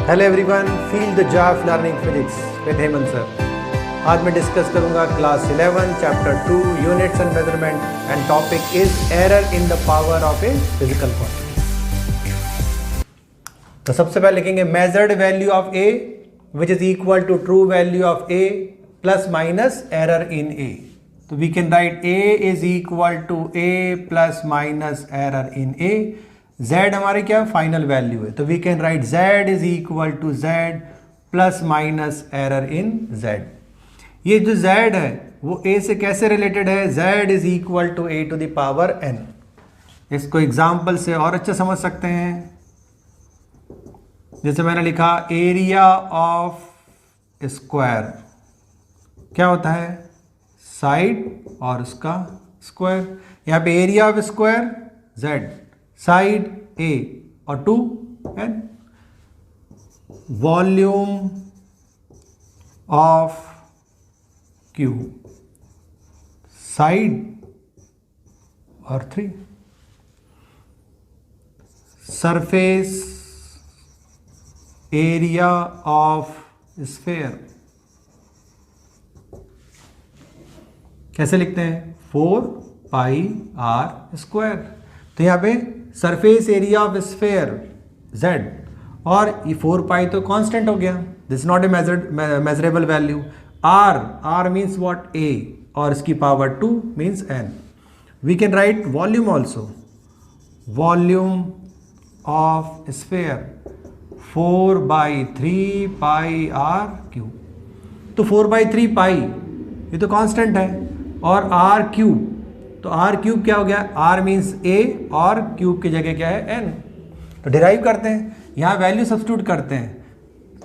Hello everyone, feel the joy of learning physics with Hemant sir. आज मैं discuss करूंगा class 11 chapter 2 units and measurement and topic is error in the power of a physical quantity. तो सबसे पहले लिखेंगे measured value of a which is equal to true value of a plus minus error in a. तो we can write a is equal to a plus minus error in a. z हमारे क्या final value है, तो we can write z is equal to z plus minus error in z। ये जो z है वो a से कैसे रिलेटेड है, z is equal to a to the power n। इसको एग्जाम्पल से और अच्छा समझ सकते हैं। जैसे मैंने लिखा एरिया ऑफ स्क्वायर क्या होता है, साइड और उसका स्क्वायर। यहाँ पे area of square z, side a और 2n। Volume of q, side और 3। सरफेस एरिया ऑफ स्फीयर कैसे लिखते हैं, 4 पाई r स्क्वायर। तो यहाँ पे surface area of sphere z और ये 4 पाई तो कांस्टेंट हो गया, this not a measurable value. r means what, a, और इसकी power 2 means n। We can write volume also, volume of sphere 4/3 pi r cube. तो 4/3 पाई ये तो कांस्टेंट है, और r क्यूब, तो r क्यूब क्या हो गया, r मीन्स a और क्यूब की जगह क्या है n। तो डिराइव करते हैं, यहाँ वैल्यू सब्स्टिट्यूट करते हैं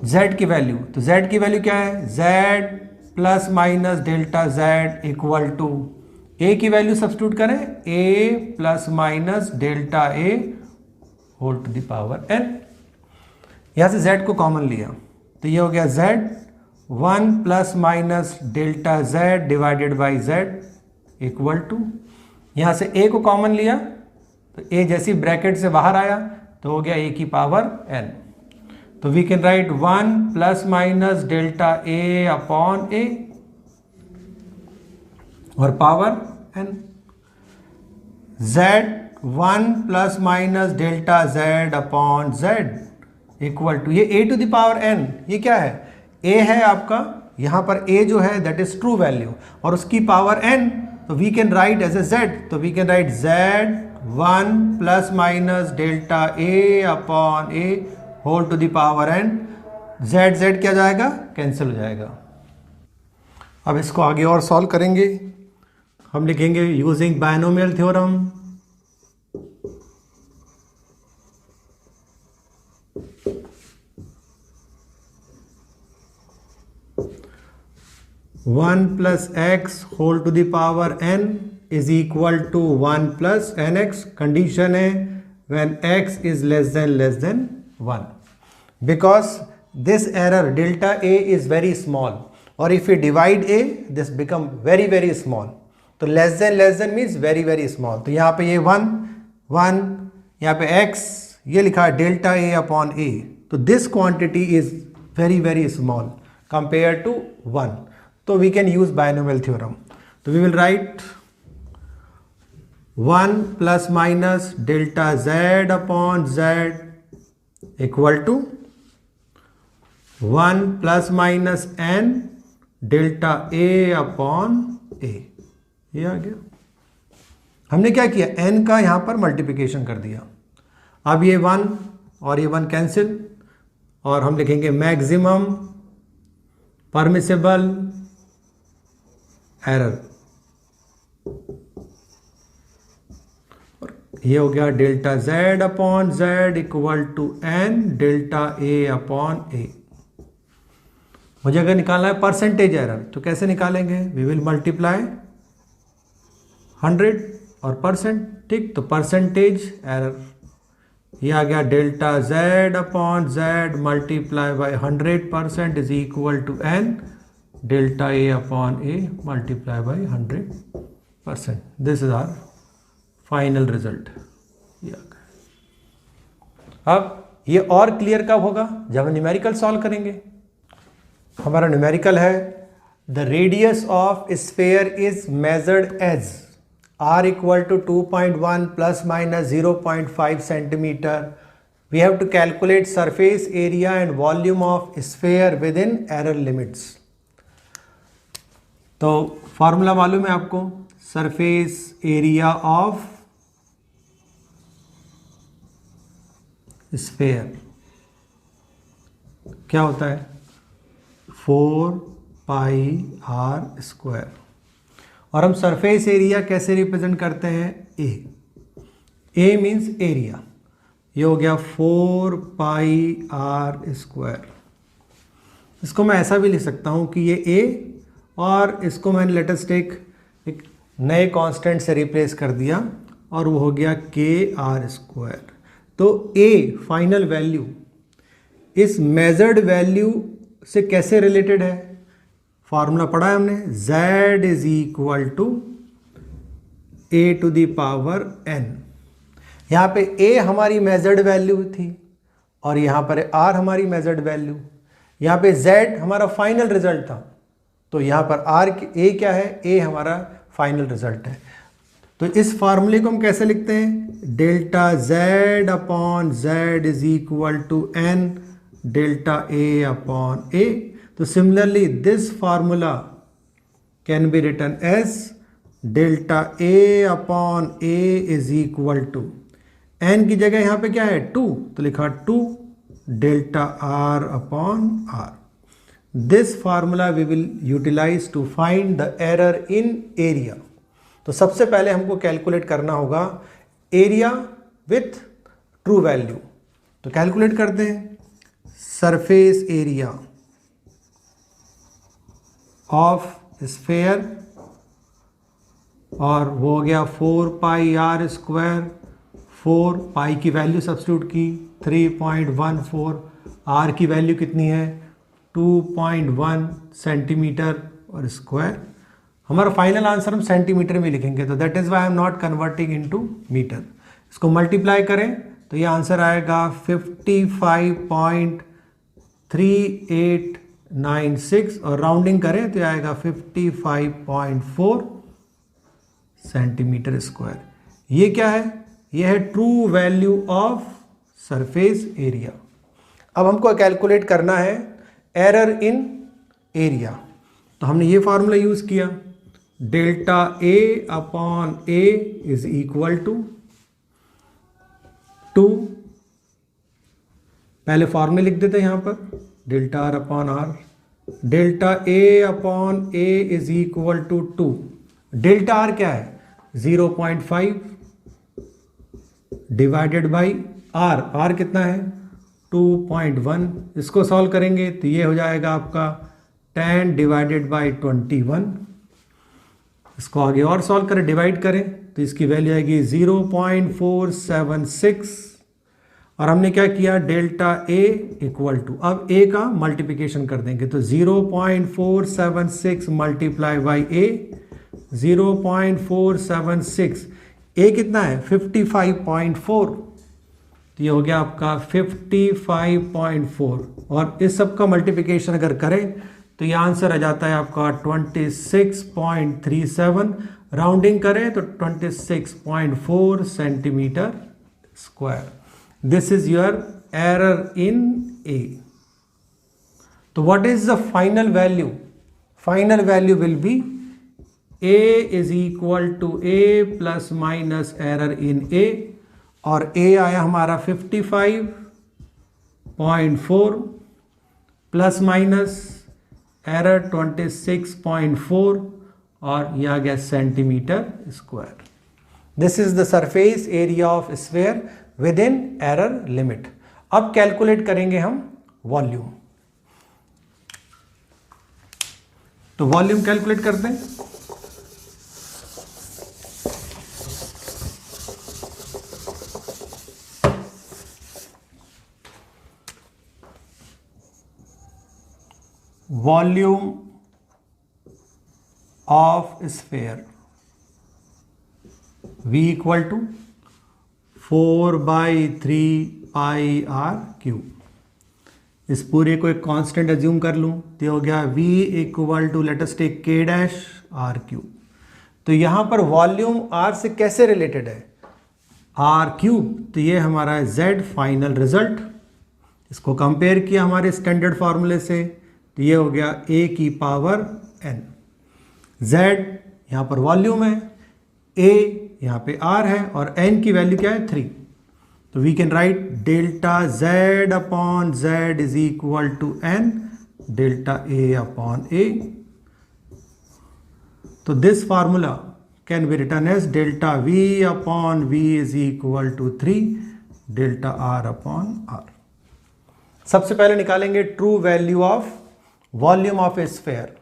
z की वैल्यू। तो z की वैल्यू क्या है, z plus minus delta z equal to a की वैल्यू सब्स्टिट्यूट करें, a plus minus delta a whole to the power n। यहाँ से z को कॉमन लिया तो ये हो गया z 1 plus minus delta z divided by z equal to, यहाँ से a को कॉमन लिया तो a जैसी ब्रैकेट से बाहर आया तो हो गया a की पावर n। तो we can write 1 plus minus delta a upon a और power n। z 1 plus minus delta z upon z equal to, ये a to the power n, ये क्या है, a है आपका, यहाँ पर a जो है दैट इज ट्रू वैल्यू और उसकी पावर n। तो we can write as a z, तो we can write z 1 plus minus delta a upon a whole to the power n। z क्या जाएगा, कैंसिल हो जाएगा। अब इसको आगे और सॉल्व करेंगे। हम लिखेंगे using binomial theorem, one plus x whole to the power n is equal to 1 प्लस nx। कंडीशन है when x is less than 1, because this error delta a is very small और if you divide a this become very small. तो less than means very small. तो यहाँ पे ये 1 यहाँ पे x ये लिखा है डेल्टा a अपॉन a, तो this quantity is very small compare to 1। तो we can use binomial theorem. तो we will write 1 plus minus delta z upon z equal to 1 plus minus n delta a upon a। ये आ गया। हमने क्या किया, n का यहाँ पर मल्टीप्लिकेशन कर दिया। अब ये 1 और ये 1 कैंसिल और हम लिखेंगे मैक्सिमम परमिसिबल एरर, और ये हो गया delta z upon z equal to n delta a upon a। मुझे अगर निकालना है परसेंटेज एरर तो कैसे निकालेंगे, वी विल मल्टीप्लाई 100 और परसेंट, ठीक। तो परसेंटेज एरर ये आ गया delta z upon z multiply by 100% is equal to n delta a upon a multiply by 100%। This is our final result. अब ये और क्लियर कब होगा? जब हम न्यूमेरिकल सॉल्व करेंगे। हमारा न्यूमेरिकल है the radius of sphere is measured as r equal to 2.1 plus minus 0.5 centimeter. We have to calculate surface area and volume of sphere within error limits. तो फॉर्मूला मालूम है आपको, सरफेस एरिया ऑफ स्फेयर क्या होता है? 4πr²। और हम surface area कैसे रिप्रेजेंट करते हैं? ए मीन्स एरिया। ये हो गया 4πr²। इसको मैं ऐसा भी लिख सकता हूं कि ये ए, और इसको मैंने लेट अस टेक एक नए कांस्टेंट से रिप्लेस कर दिया और वो हो गया kr²। तो ए फाइनल वैल्यू इस मेजर्ड वैल्यू से कैसे रिलेटेड है? फॉर्मूला पढ़ा है हमने, z is equal to a⁴n। यहाँ पे a हमारी मेजर्ड वैल्यू थी और यहाँ पर r हमारी मेजर्ड वैल्यू। यहाँ पे z हमारा फाइनल रिजल्ट था, तो यहाँ पर a क्या है? a हमारा फाइनल रिजल्ट है। तो इस फार्मूले को हम कैसे लिखते हैं? Delta z upon z is equal to n delta a upon a। तो similarly this formula can be written as delta a upon a is equal to n की जगह यहाँ पे क्या है? 2, तो लिखा 2 delta r upon r। This formula we will utilize to find the error in area. तो सबसे पहले हमको कैलकुलेट करना होगा एरिया विथ ट्रू वैल्यू। तो कैलकुलेट करते हैं सरफेस एरिया ऑफ स्फेयर, और वो हो गया 4πr²। 4 पाई की वैल्यू सब्स्टिट्यूट की 3.14, r की वैल्यू कितनी है? 2.1 सेंटीमीटर और स्क्वायर। हमारा फाइनल आंसर हम सेंटीमीटर में लिखेंगे, तो that is why I am not converting into metre. इसको मल्टीप्लाई करें तो ये आंसर आएगा 55.3896, और राउंडिंग करें तो आएगा 55.4 सेंटीमीटर स्क्वायर। ये क्या है? ये है true value of surface area. अब हमको कैलकुलेट करना है एरर इन एरिया। तो हमने ये फॉर्मूला यूज किया, delta a upon a is equal to 2। पहले फॉर्मूले लिख देते हैं यहां पर, delta r upon r। Delta a upon a is equal to 2। Delta r क्या है? 0.5 डिवाइडेड बाई r। r कितना है? 2.1। इसको सॉल्व करेंगे तो ये हो जाएगा आपका 10 डिवाइडेड बाई 21। इसको आगे और सॉल्व करें, डिवाइड करें तो इसकी वैल्यू आएगी 0.476। और हमने क्या किया? डेल्टा a इक्वल टू, अब a का मल्टीप्लिकेशन कर देंगे तो 0.476 मल्टीप्लाई बाई a, 0.476। a कितना है? 55.4। तो ये हो गया आपका 55.4, और इस सब का मल्टीप्लिकेशन अगर करें तो ये आंसर आ जाता है आपका 26.37। राउंडिंग करें तो 26.4 centimetre square. This is your error in a. तो what is the final value? Final value will be a is equal to a plus minus error in a, और a आया हमारा 55.4 प्लस माइनस एरर 26.4, और यह आ गया centimetre square. This is the surface area of sphere within error limit. अब calculate करेंगे हम वॉल्यूम। तो वॉल्यूम कैलकुलेट करते हैं। Volume of sphere V equal to 4/3 pi r cube. इस पूरे को एक कांस्टेंट एज्यूम कर लूँ तो ये हो गया v equal to let us take k dash r cube. तो यहाँ पर वॉल्यूम r से कैसे रिलेटेड है, आर क्यूब, तो ये हमारा है z फाइनल रिजल्ट। इसको कंपेयर किया हमारे स्टैंडर्ड फार्मूले से तो ये हो गया a की पावर n। z यहाँ पर वॉल्यूम है, a यहाँ पे r है और n की वैल्यू क्या है 3। तो we can write delta z upon z is equal to n delta a upon a। तो this formula can be written as delta v upon v is equal to 3 delta r upon r। सबसे पहले निकालेंगे true value of volume of a sphere.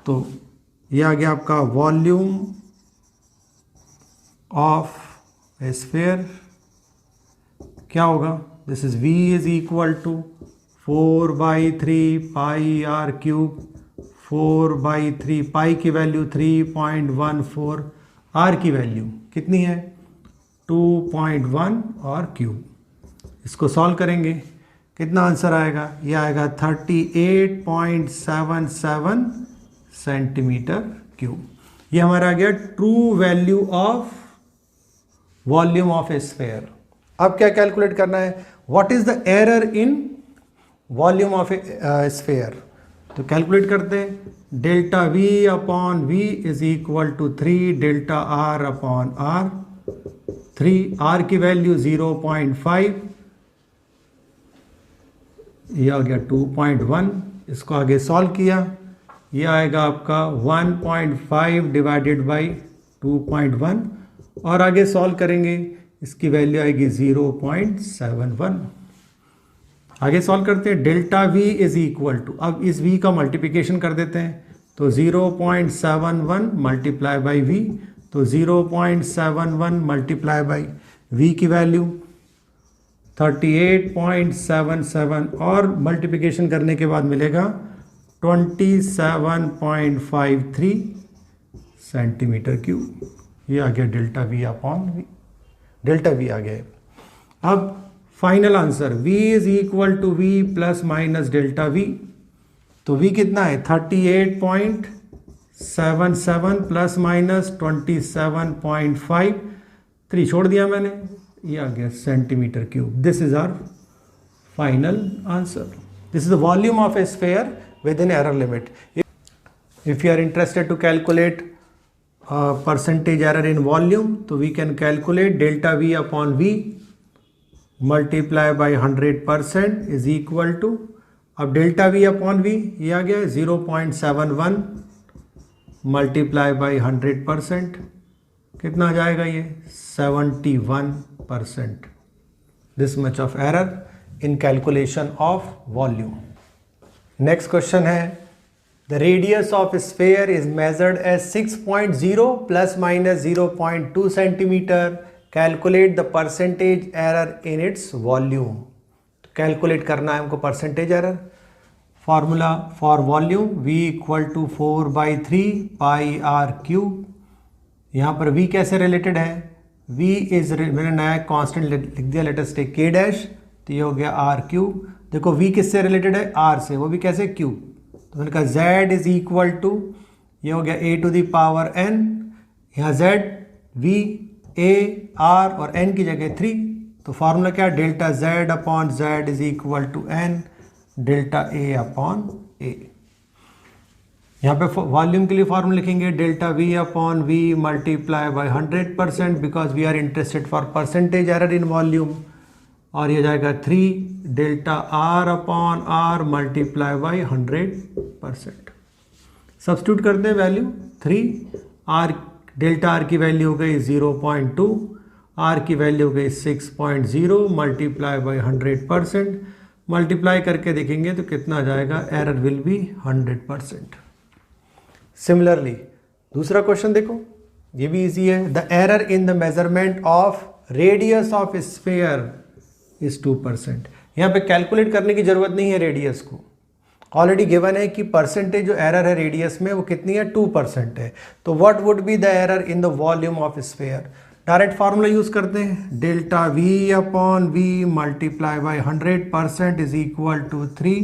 तो ये आ गया आपका volume of a sphere, क्या होगा, this is v is equal to 4/3 pi r cube, 4/3 pi की वैल्यू 3.14, आर की वैल्यू कितनी है 2.1 और क्यूब। इसको सॉल्व करेंगे कितना आंसर आएगा, ये आएगा 38.77 सेंटीमीटर क्यूब। ये हमारा आ गया true value of volume of a sphere. अब क्या कैलकुलेट करना है, what is the error in volume of a sphere. तो कैलकुलेट करते हैं, delta v upon v is equal to 3 delta r upon r। 3 r की वैल्यू 0.5, ये आ गया 2.1। इसको आगे सॉल्व किया, ये आएगा आपका 1.5 डिवाइडेड बाई 2.1 और आगे सॉल्व करेंगे इसकी वैल्यू आएगी 0.71। आगे सॉल्व करते हैं, delta v is equal to, अब इस v का मल्टीप्लिकेशन कर देते हैं तो 0.71 मल्टीप्लाई बाई v, तो 0.71 मल्टीप्लाई बाई v की वैल्यू 38.77 और मल्टीप्लिकेशन करने के बाद मिलेगा 27.53 सेंटीमीटर क्यूब। ये आ गया delta v upon v, delta v आ गया। अब final answer v is equal to v plus minus delta v। तो v कितना है 38.77 प्लस माइनस 27.5, 3 छोड़ दिया मैंने, ये आ गया centimetre cube. This is our final answer. This is the volume of a sphere within error limit. If you are interested to calculate percentage error in volume, तो we can calculate delta v upon v multiply by 100% is equal to, अब delta v upon v ये आ गया 0.71 multiply by 100%, कितना आ जाएगा ये 71%। This much of error in calculation of volume. Next question है, the radius of sphere is measured as 6.0 plus minus 0.2 centimetre, calculate the percentage error in its volume. Calculate करना है हमको percentage error. Formula for volume v equal to 4/3 pi r cube. यहाँ पर v कैसे related है, v is, मैंने नया constant लिख दिया, let us take k dash, तो ये हो गया आर क्यूब। देखो v किससे रिलेटेड है, r से, वो भी कैसे क्यूब। तो मैंने कहा z इज इक्वल टू, ये हो गया a to the power n, यहाँ z v a r और n की जगह 3, तो फार्मूला क्या है, delta z upon z is equal to n delta a upon a। यहाँ पे वॉल्यूम के लिए फार्मूला लिखेंगे delta v upon v multiply by 100% because we are interested for percentage error in volume, और ये जाएगा 3 delta r upon r multiply by 100%। Substitute करते हैं वैल्यू 3, r डेल्टा r की वैल्यू हो गई 0.2, r की वैल्यू हो गई 6.0 मल्टीप्लाई बाई 100%, मल्टीप्लाई करके देखेंगे तो कितना आ जाएगा, एरर विल बी 100%। सिमिलरली दूसरा क्वेश्चन देखो, ये भी इजी है। The error in the measurement of radius of sphere is 2%। यहाँ पे कैलकुलेट करने की जरूरत नहीं है रेडियस को, ऑलरेडी गिवन है कि परसेंटेज जो एरर है रेडियस में वो कितनी है 2% है। तो what would be the error in the volume of sphere. Direct formula use करते हैं, delta v upon v multiply by 100% is equal to 3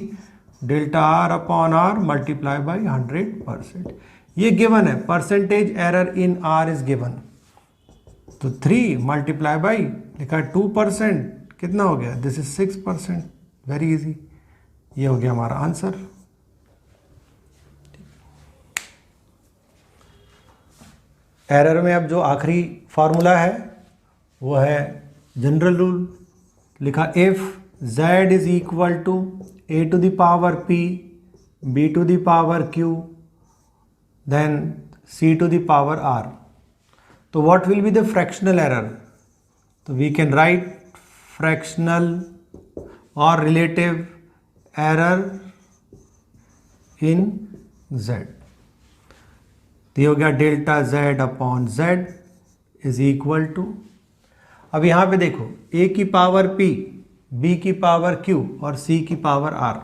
delta r upon r multiply by 100%। ये गिवन है, percentage error in r is given, तो 3 multiply by लिखा है 2%, कितना हो गया, दिस इज 6%, वेरी इजी। ये हो गया हमारा आंसर। एरर में अब जो आखिरी फार्मूला है वो है जनरल रूल, लिखा if z is equal to a to the power p b to the power q then c to the power r, तो what will be the fractional error, तो वी कैन राइट फ्रैक्शनल और relative error in z। तो ये हो गया delta z upon z is equal to, अब यहाँ पे देखो a की पावर p, b की पावर q और c की पावर r,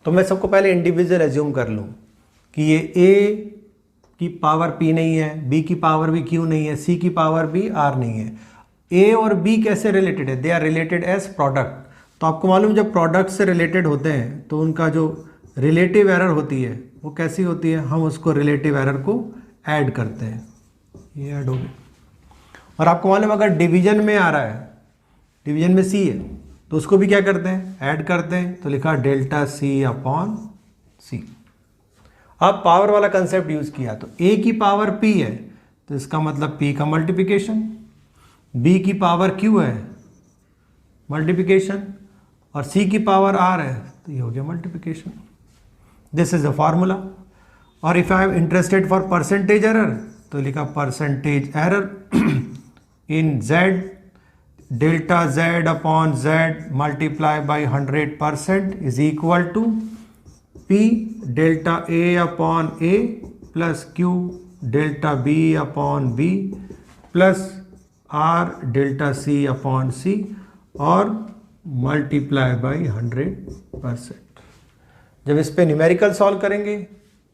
तो मैं सबको पहले इंडिविजुअल एज्यूम कर लूँ कि ये a की पावर p नहीं है, b की पावर भी q नहीं है, c की पावर भी r नहीं है। a और b कैसे रिलेटेड है, they are related as product. तो आपको मालूम जब प्रोडक्ट से रिलेटेड होते हैं तो उनका जो रिलेटिव एरर होती है वो कैसी होती है, हम उसको रिलेटिव एरर को ऐड करते हैं, ये ऐड हो गया। और आपको मालूम अगर डिवीजन में आ रहा है, डिवीजन में सी है, तो उसको भी क्या करते हैं, ऐड करते हैं, तो लिखा डेल्टा सी अपॉन सी। अब पावर वाला कंसेप्ट यूज किया, तो a की पावर p है तो इसका मतलब p का मल्टीप्लिकेशन, b की पावर q है मल्टीप्लिकेशन, और c की पावर r है, तो ये हो गया multiplication. This is the formula. और if I am interested for percentage error, तो लिखा percentage error in z, delta z upon z multiply by 100% is equal to p delta a upon a plus q delta b upon b plus r delta c upon c और multiply by 100%। जब इस पे numerical solve करेंगे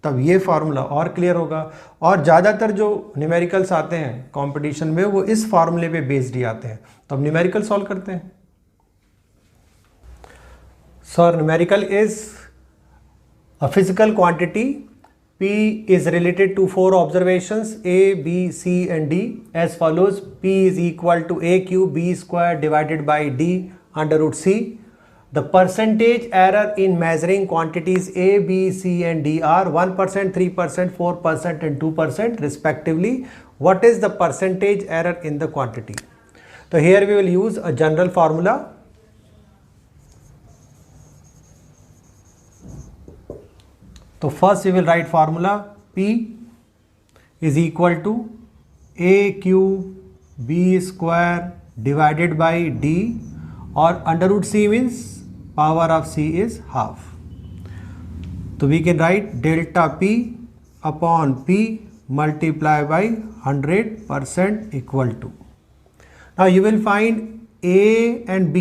तब ये formula और clear होगा। और ज़्यादातर जो न्यूमेरिकल्स आते हैं कंपटीशन में वो इस फार्मूले पे बेस्ड ही आते हैं। तो अब न्यूमेरिकल सॉल्व करते हैं। Sir numerical is a physical quantity, P is related to 4 observations A, B, C and D as follows. P is equal to A cube B square divided by D under root C. The percentage error in measuring quantities A, B, C and D are 1%, 3%, 4% and 2% respectively. What is the percentage error in the quantity? So here we will use a general formula. So first we will write formula P is equal to A cube B square divided by D, or under root C means power of C is half. So we can write delta P upon P multiply by 100% equal to. Now you will find A and B,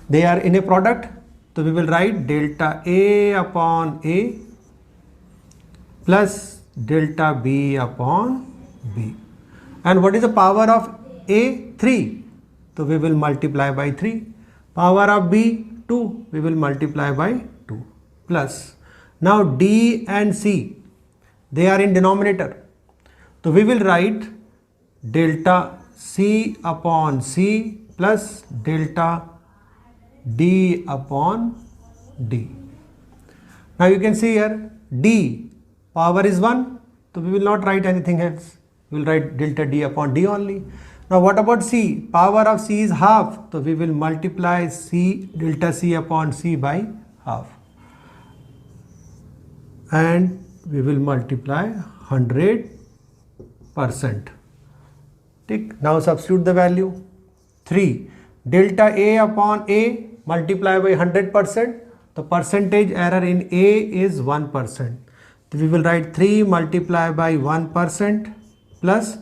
they are in a product. So we will write delta A upon A plus delta B upon B. And what is the power of A? 3. So we will multiply by 3. Power of B? 2. We will multiply by 2. Plus. Now D and C, they are in denominator. So we will write delta C upon C plus delta D upon D. Now you can see here D power is 1, so we will not write anything else. We will write delta D upon D only. Now what about C? Power of C is half, so we will multiply C delta C upon C by half, and we will multiply 100%. Now substitute the value 3 delta A upon A multiply by 100%. The percentage error in A is 1%. So we will write 3 multiply by 1% plus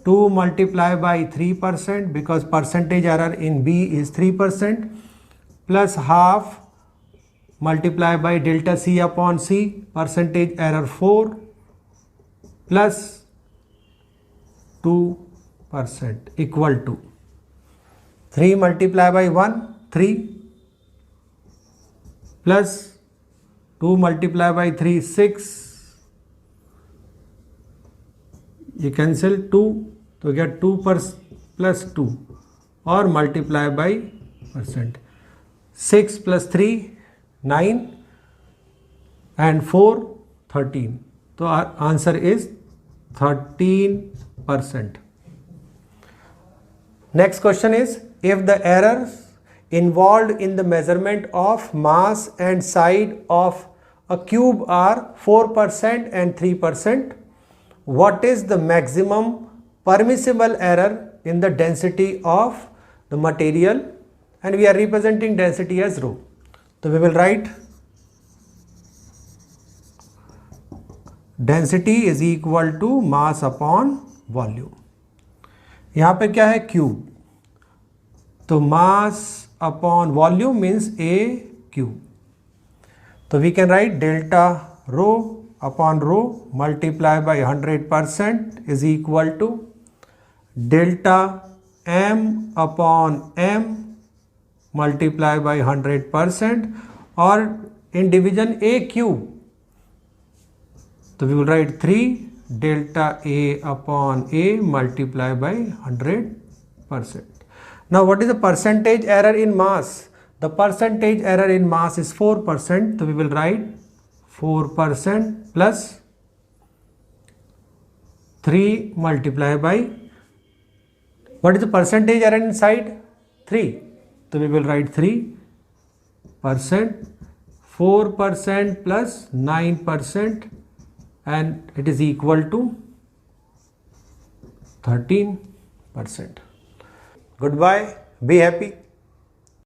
2 multiply by 3% because percentage error in B is 3%, plus half multiply by delta C upon C, percentage error 4, plus 2% equal to 3 multiplied by 1 3 plus 2 multiplied by 3 6, ये cancel 2 तो क्या 2 plus 2 और multiply by percent 6 plus 3 9 and 4 13, तो answer is 13%. Next question is, if the errors involved in the measurement of mass and side of a cube are 4% and 3%, what is the maximum permissible error in the density of the material? And we are representing density as rho. So we will write density is equal to mass upon volume. यहाँ पे क्या है cube, तो mass upon volume means A cube. तो we can write delta rho upon rho multiply by 100% is equal to delta M upon M multiply by 100%, और in division A cube तो we will write 3 delta A upon A multiply by 100%. Now what is the percentage error in mass? The percentage error in mass is 4%. So we will write 4% plus 3 multiply by, what is the percentage error inside? 3. So we will write 3%, 4% plus 9%, and it is equal to 13%. Goodbye. Be happy.